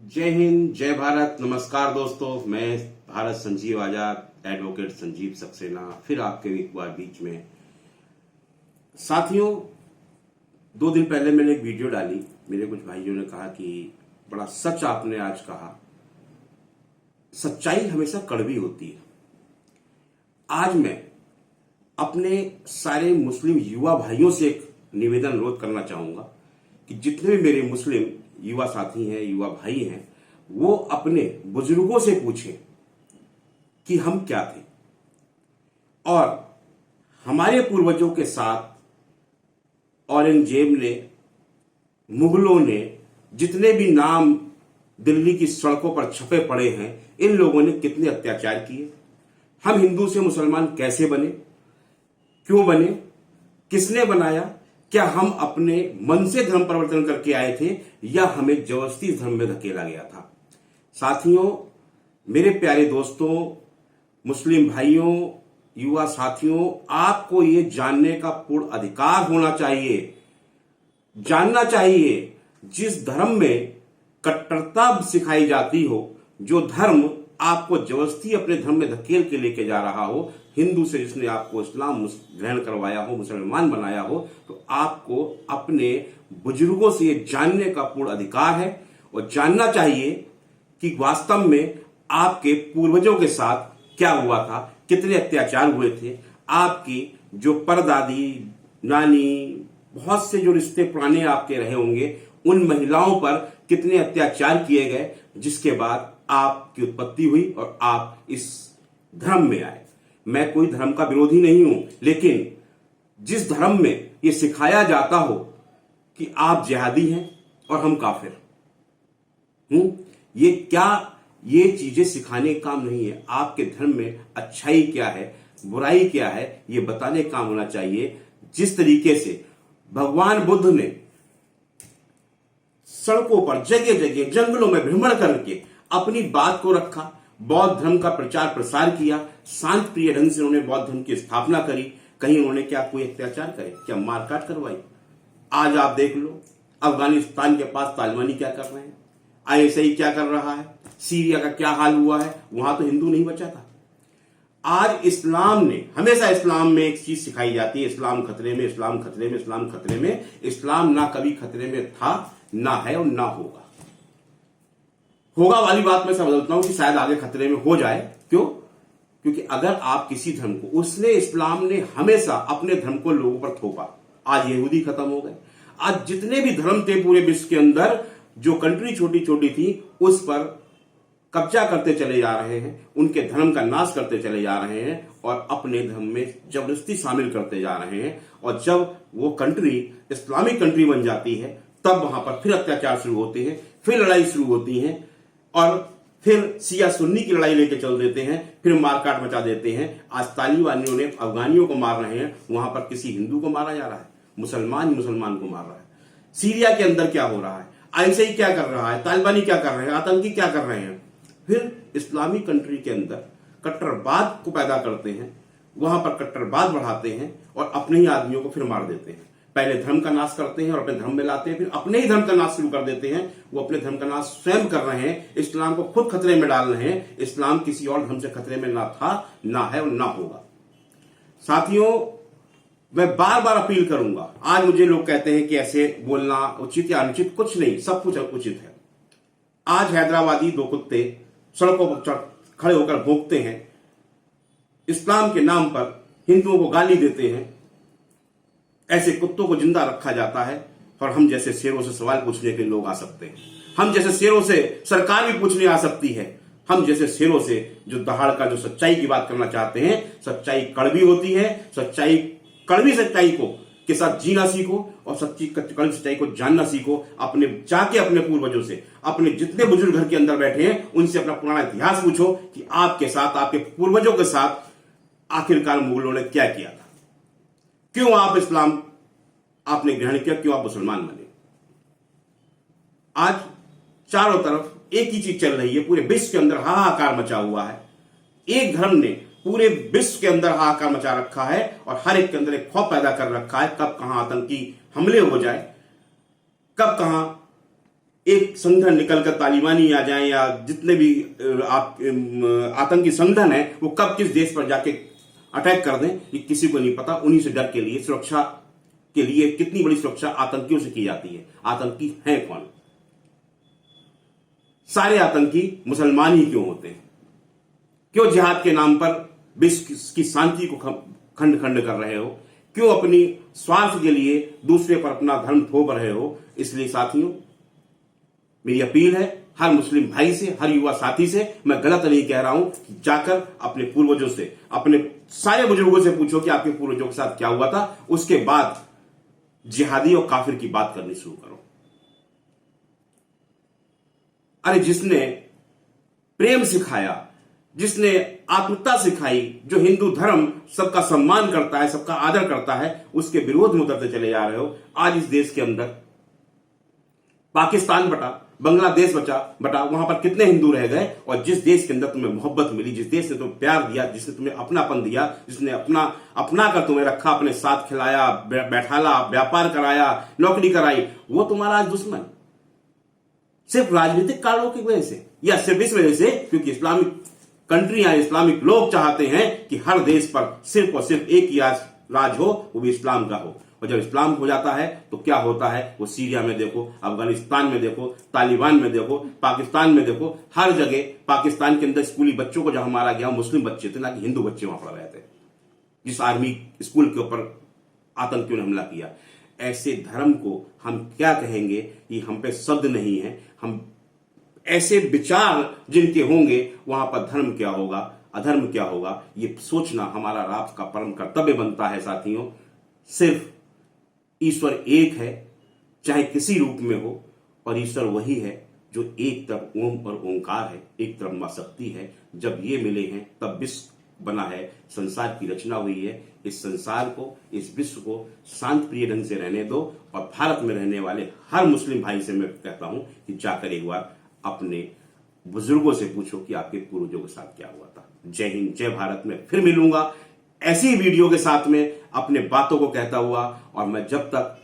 जय हिंद, जय भारत। नमस्कार दोस्तों, मैं भारत संजीव आजाद, एडवोकेट संजीव सक्सेना फिर आपके एक बार बीच में। साथियों, 2 दिन पहले मैंने एक वीडियो डाली। मेरे कुछ भाइयों ने कहा कि बड़ा सच आपने आज कहा, सच्चाई हमेशा कड़वी होती है। आज मैं अपने सारे मुस्लिम युवा भाइयों से एक निवेदन अनुरोध करना चाहूंगा कि जितने भी मेरे मुस्लिम युवा साथी हैं, युवा भाई हैं, वो अपने बुजुर्गों से पूछें कि हम क्या थे और हमारे पूर्वजों के साथ औरंगजेब ने, मुगलों ने, जितने भी नाम दिल्ली की सड़कों पर छपे पड़े हैं, इन लोगों ने कितने अत्याचार किए। हम हिंदू से मुसलमान कैसे बने, क्यों बने, किसने बनाया, क्या हम अपने मन से धर्म परिवर्तन करके आए थे या हमें जबरदस्ती धर्म में धकेला गया था। साथियों, मेरे प्यारे दोस्तों, मुस्लिम भाइयों, युवा साथियों, आपको ये जानने का पूर्ण अधिकार होना चाहिए, जानना चाहिए जिस धर्म में कट्टरता सिखाई जाती हो, जो धर्म आपको जबरदस्ती अपने धर्म में धकेल के लेके जा रहा हो, हिंदू से जिसने आपको इस्लाम ग्रहण करवाया हो, मुसलमान बनाया हो, तो आपको अपने बुजुर्गों से ये जानने का पूर्ण अधिकार है और जानना चाहिए कि वास्तव में आपके पूर्वजों के साथ क्या हुआ था, कितने अत्याचार हुए थे। आपकी जो परदादी, नानी, बहुत से जो रिश्ते पुराने आपके रहे होंगे, उन महिलाओं पर कितने अत्याचार किए गए, जिसके बाद आपकी उत्पत्ति हुई और आप इस धर्म में आए। मैं कोई धर्म का विरोधी नहीं हूं, लेकिन जिस धर्म में यह सिखाया जाता हो कि आप जिहादी हैं और हम काफिर ये चीजें सिखाने का काम नहीं है। आपके धर्म में अच्छाई क्या है, बुराई क्या है, ये बताने का काम होना चाहिए। जिस तरीके से भगवान बुद्ध ने सड़कों पर, जगह जगह, जंगलों में भ्रमण करके अपनी बात को रखा, बौद्ध धर्म का प्रचार प्रसार किया, शांत प्रिय ढंग से उन्होंने बौद्ध धर्म की स्थापना करी। कहीं उन्होंने क्या कोई अत्याचार करे, क्या मारकाट करवाई? आज आप देख लो, अफगानिस्तान के पास तालिबानी क्या कर रहे हैं, आईएसआई क्या कर रहा है, सीरिया का क्या हाल हुआ है, वहां तो हिंदू नहीं बचा था। आज इस्लाम ने, हमेशा इस्लाम में एक चीज सिखाई जाती है, इस्लाम खतरे में, इस्लाम खतरे में, इस्लाम खतरे में। इस्लाम ना कभी खतरे में था, ना है और ना होगा। होगा वाली बात मैं समझता हूं कि शायद आगे खतरे में हो जाए। क्यों? क्योंकि अगर आप किसी धर्म को, उसने, इस्लाम ने हमेशा अपने धर्म को लोगों पर थोपा। आज यहूदी खत्म हो गए। आज जितने भी धर्म थे पूरे विश्व के अंदर, जो कंट्री छोटी छोटी थी, उस पर कब्जा करते चले जा रहे हैं, उनके धर्म का नाश करते चले जा रहे हैं और अपने धर्म में जबरदस्ती शामिल करते जा रहे हैं। और जब वो कंट्री इस्लामिक कंट्री बन जाती है, तब वहां पर फिर अत्याचार शुरू होते हैं, फिर लड़ाई शुरू होती है और फिर शिया सुन्नी की लड़ाई लेके चल देते हैं, फिर मारकाट मचा देते हैं। आज तालिबानियों ने अफगानियों को मार रहे हैं, वहां पर किसी हिंदू को मारा जा रहा है, मुसलमान ही मुसलमान को मार रहा है। सीरिया के अंदर क्या हो रहा है, आईएसआई क्या कर रहा है, तालिबानी क्या कर रहे हैं, आतंकी क्या कर रहे हैं। फिर इस्लामिक कंट्री के अंदर कट्टरवाद को पैदा करते हैं, वहां पर कट्टरवाद बढ़ाते हैं और अपने ही आदमियों को फिर मार देते हैं। पहले धर्म का नाश करते हैं और अपने धर्म में लाते हैं, फिर अपने ही धर्म का नाश शुरू कर देते हैं। वो अपने धर्म का नाश स्वयं कर रहे हैं, इस्लाम को खुद खतरे में डाल रहे हैं। इस्लाम किसी और धर्म से खतरे में ना था, ना है और ना होगा। साथियों, मैं बार बार अपील करूंगा। आज मुझे लोग कहते हैं कि ऐसे बोलना उचित या अनुचित, कुछ नहीं, सब कुछ उचित है। आज हैदराबादी 2 कुत्ते सड़कों पर खड़े होकर भौंकते हैं, इस्लाम के नाम पर हिंदुओं को गाली देते हैं। ऐसे कुत्तों को जिंदा रखा जाता है और हम जैसे शेरों से सवाल पूछने के लोग आ सकते हैं। हम जैसे शेरों से सरकार भी पूछने आ सकती है। हम जैसे शेरों से जो दहाड़ का, जो सच्चाई की बात करना चाहते हैं, सच्चाई कड़वी होती है। सच्चाई, कड़वी सच्चाई को के साथ जीना सीखो और सच्ची कड़वी सच्चाई को जानना सीखो। अपने जाके अपने पूर्वजों से, अपने जितने बुजुर्ग घर के अंदर बैठे हैं, उनसे अपना पुराना इतिहास पूछो कि आपके साथ, आपके पूर्वजों के साथ आखिरकार मुगलों ने क्या किया था। क्यों आप इस्लाम आपने ग्रहण किया, क्यों आप मुसलमान बने। आज चारों तरफ एक ही चीज चल रही है, पूरे विश्व के अंदर हाहाकार मचा हुआ है। एक धर्म ने पूरे विश्व के अंदर हाहाकार मचा रखा है और हर एक के अंदर एक खौफ पैदा कर रखा है, कब कहां आतंकी हमले हो जाए, कब कहां एक संगठन निकलकर तालिबानी आ जाए या जितने भी आतंकी संगठन है वो कब किस देश पर जाके अटैक कर दें ये किसी को नहीं पता। उन्हीं से डर के लिए, सुरक्षा के लिए कितनी बड़ी सुरक्षा आतंकियों से की जाती है। आतंकी हैं कौन? सारे आतंकी मुसलमान ही क्यों होते हैं? क्यों जिहाद के नाम पर विश्व की शांति को खंड खंड कर रहे हो? क्यों अपनी स्वार्थ के लिए दूसरे पर अपना धर्म थोप रहे हो? इसलिए साथियों, मेरी अपील है हर मुस्लिम भाई से, हर युवा साथी से, मैं गलत नहीं कह रहा हूं, कि जाकर अपने पूर्वजों से, अपने सारे बुजुर्गों से पूछो कि आपके पूर्वजों के साथ क्या हुआ था। उसके बाद जिहादी और काफिर की बात करनी शुरू करो। अरे जिसने प्रेम सिखाया, जिसने आत्मीयता सिखाई, जो हिंदू धर्म सबका सम्मान करता है, सबका आदर करता है, उसके विरोध में उतरते चले जा रहे हो। आज इस देश के अंदर पाकिस्तान बटा, बांग्लादेश बटा, वहां पर कितने हिंदू रह गए? और जिस देश के अंदर तुम्हें मोहब्बत मिली, जिस देश ने तुम्हें प्यार दिया, जिसने तुम्हें अपनापन दिया, जिसने अपना कर तुम्हें रखा, अपने साथ खिलाया, बैठाला, व्यापार कराया, नौकरी कराई, वो तुम्हारा आज दुश्मन। सिर्फ राजनीतिक कारणों की वजह से, या सिर्फ इस वजह से क्योंकि इस्लामिक कंट्रियां, इस्लामिक लोग चाहते हैं कि हर देश पर सिर्फ और सिर्फ एक ही राज हो, वो भी इस्लाम का हो। और जब इस्लाम हो जाता है तो क्या होता है? वो सीरिया में देखो, अफगानिस्तान में देखो, तालिबान में देखो, पाकिस्तान में देखो, हर जगह। पाकिस्तान के अंदर स्कूली बच्चों को जहां मारा गया, मुस्लिम बच्चे थे, ना कि हिंदू बच्चे वहां पढ़ रहे थे। जिस आर्मी स्कूल के ऊपर आतंकियों ने हमला किया, ऐसे धर्म को हम क्या कहेंगे? कि हम पे शब्द नहीं है। हम ऐसे विचार जिनके होंगे, वहां पर धर्म क्या होगा, अधर्म क्या होगा, ये सोचना हमारा राष्ट्र का परम कर्तव्य बनता है। साथियों, सिर्फ ईश्वर एक है, चाहे किसी रूप में हो, और ईश्वर वही है जो एक तरफ ओम और ओंकार है, एक तरफ मां शक्ति है। जब ये मिले हैं तब विश्व बना है, संसार की रचना हुई है। इस संसार को, इस विश्व को शांत प्रिय ढंग से रहने दो। और भारत में रहने वाले हर मुस्लिम भाई से मैं कहता हूं कि जाकर एक बार अपने बुजुर्गों से पूछो कि आपके पूर्वजों के साथ क्या हुआ था। जय हिंद, जय भारत। में फिर मिलूंगा ऐसी ही वीडियो के साथ में, अपने बातों को कहता हुआ। और मैं जब तक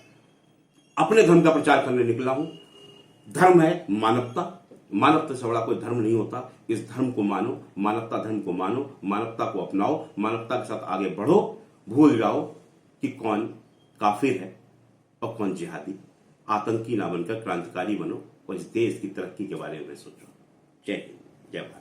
अपने धर्म का प्रचार करने निकला हूं, धर्म है मानवता, मानवता से बड़ा कोई धर्म नहीं होता। इस धर्म को मानो, मानवता धर्म को मानो, मानवता को अपनाओ, मानवता के साथ आगे बढ़ो। भूल जाओ कि कौन काफिर है और कौन जिहादी। आतंकी ना बनकर क्रांतिकारी बनो और इस देश की तरक्की के बारे में सोचो। जय हिंद, जय भारत।